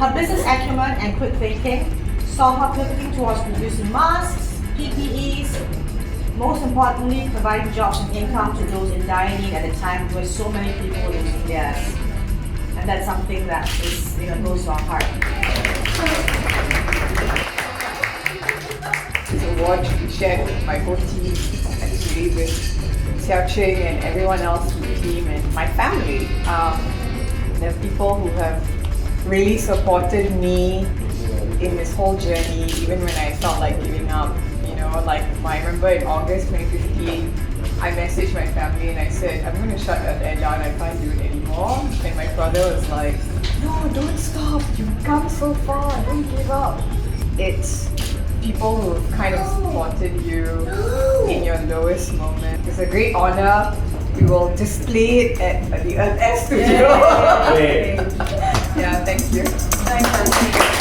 Her business acumen and quick thinking saw her pivoting towards producing masks, PPEs, most importantly, providing jobs and income to those in dire need at a time where so many people are losing theirs. And that's something that is, close to our heart. This award should be shared with my whole team, actually with Xiao Ching and everyone else in the team and my family. There are people who have really supported me in this whole journey, even when I felt like giving up. I remember in August 2015, I messaged my family and I said, I'm going to shut that air down, I can't do it anymore. And my brother was like, no, don't stop, you've come so far, don't give up. It's people who have kind of supported you in your lowest moment. It's a great honor. We will display it at the Earth Studio. Yeah, thank you. Thanks,